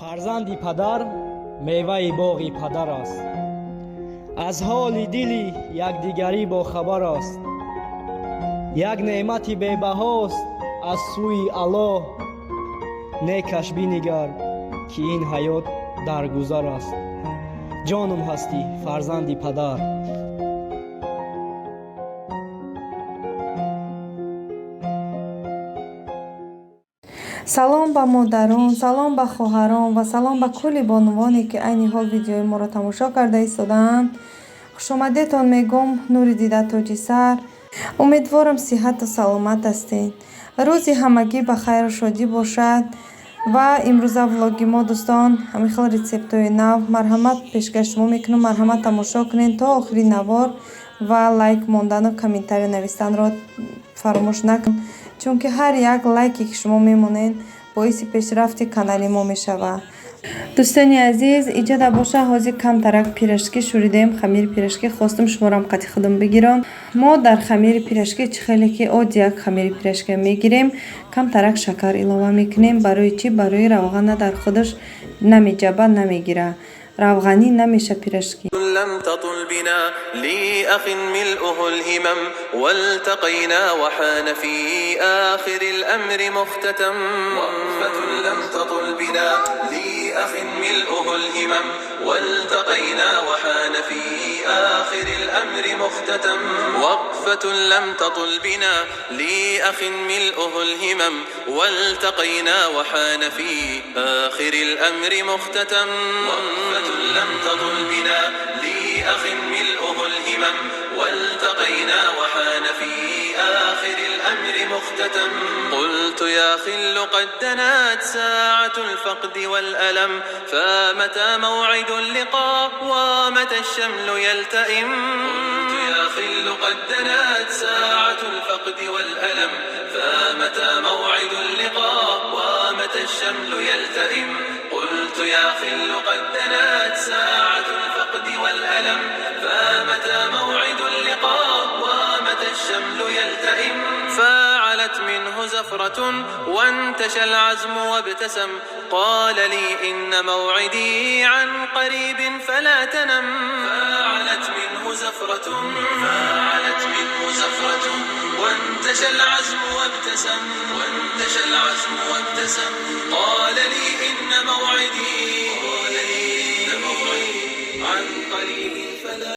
фарзанди падар меваи боғи падар аст. аз ҳоли дили якдигарӣ бохабар аст. як неъмати бебаҳост аз сӯи аллоҳ. некаш бинигар ки ин ҳаёт дар гузар аст. ҷонум ҳастӣ фарзанди падар. салом ба модарон, салом ба хоҳарон ва салом ба кулли бонувоне ки айни ҳол видеои моро тамошо карда истодаанд. хушомадетон мегӯм нури дида тоҷи сар. умедворам сиҳату саломат ҳастед. рӯзи ҳамагӣ ба хайру шодӣ бошад. ва имрӯза влоги мо дӯстон ҳамихел рецептҳои нав марҳамат пешкаш шумо мекунам. марҳамат тамошо кунед то охири навор ва лайк мондану комментария навистанро фаромӯш накунед, чунки ҳар як лайке ки шумо мемонед боиси пешрафти канали мо мешавад. дӯстони азиз, иҷода боша ҳозир камтарак пирашки шӯридем. хамири пирашки хостум шуморам қати худум бигирам. мо дар хамири пирашки чихеле ки оди як хамири пирашки мегирем, камтарак шакар илова мекунем. барои чӣ? барои равғана дар худаш намеҷаба, намегира. равғанӣ намеша пирашки. لم تطل بنا لأخ ملؤه الهمم والتقينا وحان في آخر الأمر مختتم. وقفة لم تطل بنا لأخ ملؤه الهمم والتقينا وحان في آخر الأمر مختتم. وقفة لم تطل بنا لأخ ملؤه الهمم والتقينا وحان في آخر الأمر مختتم. وقفة لم تطل بنا لأخ ملؤه الهمم والتقينا وحان في آخر الأمر مختتم. قلت يا خل قد دنات ساعة الفقد والألم فمتى موعد اللقاء ومتى الشمل يلتئم. قلت يا خل قد دنات ساعة الفقد والألم فمتى موعد اللقاء ومتى الشمل يلتئم. قلت يا خل قد دنات ساعة الفقد والألم فمتى موعد اللقاء ومتى الشمل يلتئم. فعلت منه زفرة وانتشى العزم وابتسم قال لي إن موعدي عن قريب فلا تنم. فعلت منه زفرة وانتشى العزم وابتسم قال لي إن موعدي عن قريب فلا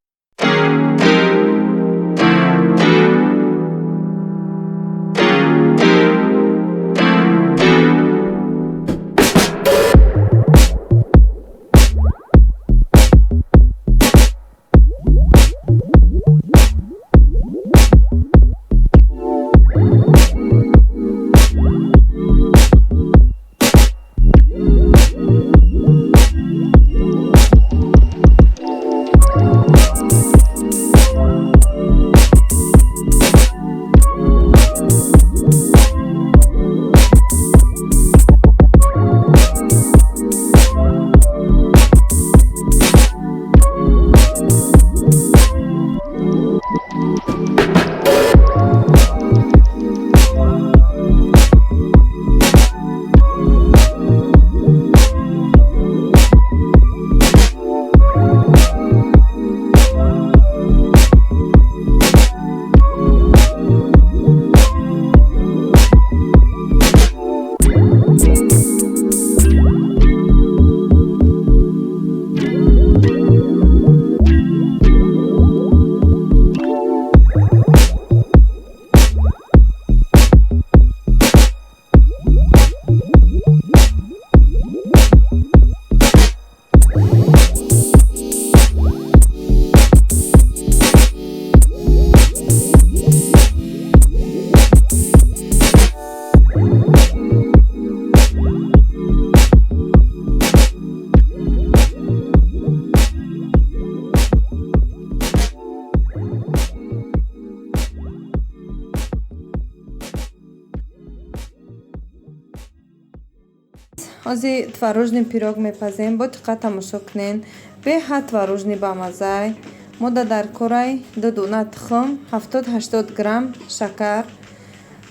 ҳозир творожный пирог мепазем. бо диққат тамошо кунед. беҳад творожный бамазза. мо дар курай 2 дона тухм, 70-80 грамм шакар,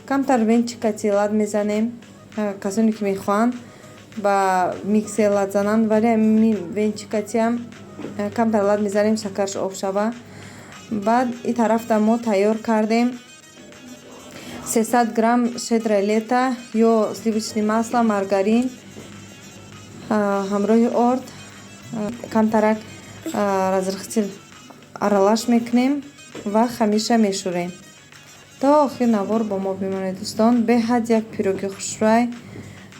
камтар венчика силат мезанем касоне ки мехоҳанд, ба миксер лад зананд, вале венчикатиам камтар лад мезанем сакарш об шава. баъд ин тарафта мо тайёр кардем 300 грамм шедрая лета ё сливочное масло, маргарин ҳамроҳи орд камтарак разрыхтил аралаш мекунем ва ҳамеша мешӯрем то охир навор бо мо бимонед. дӯстон, беҳад як пироги хушрай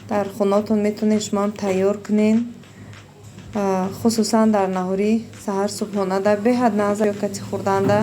дар хонаотон метавонед шумоам тайёр кунед, хусусан дар наҳори саҳар субҳонада беҳад наза ё кати хӯрданда.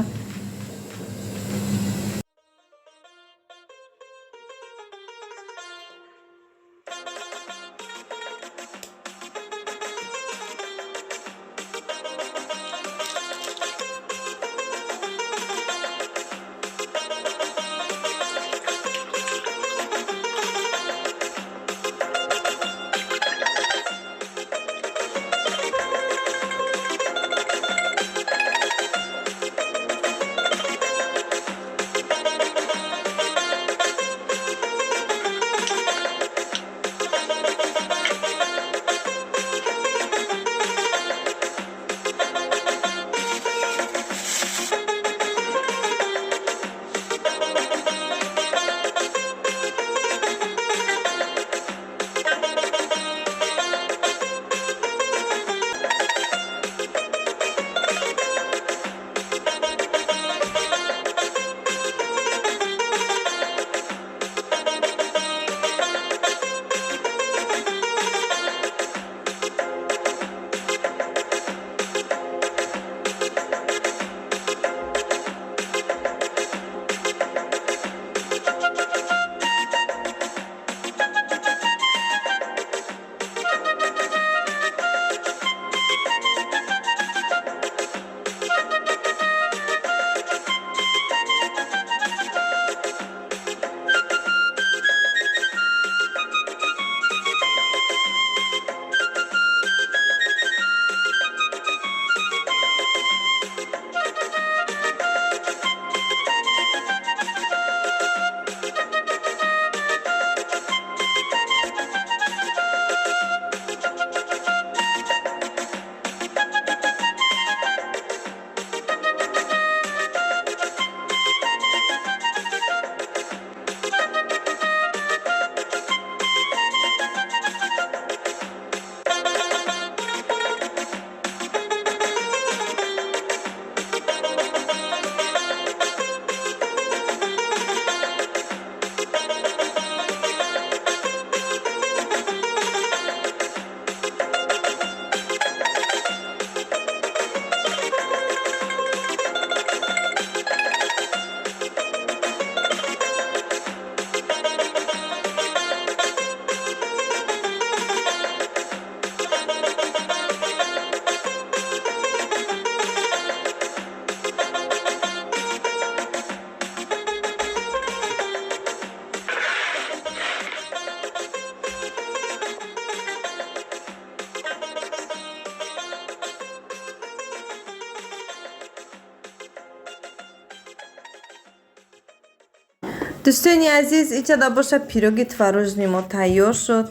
дӯстони азиз, иҷада боша пироги творожни мо тайёр шуд.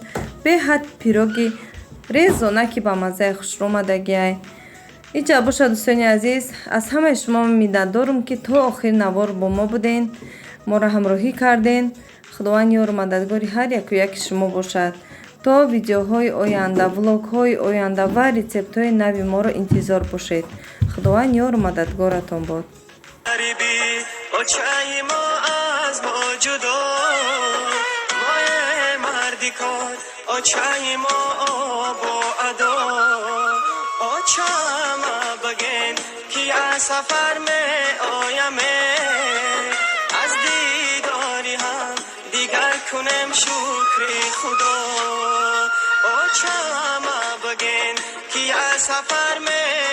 беҳад пироги резонаки ба маззаи хушрӯмадагиай. иҷа боша дӯстони азиз, аз ҳамаи шумо миннатдорам ки то охир навор бо мо буден, моро ҳамроҳӣ карден. худованд ёру мададгори ҳар яку яки шумо бошад. то видеоҳои оянда, влогҳои оянда ва рецептҳои нави моро интизор бошед. худованд ёру мададгоратон бод. آچای ما با ادا آچام بگن که از سفر می آیم از دیداری هم دیگر کنم شکر خدا آچام بگن که از سفر می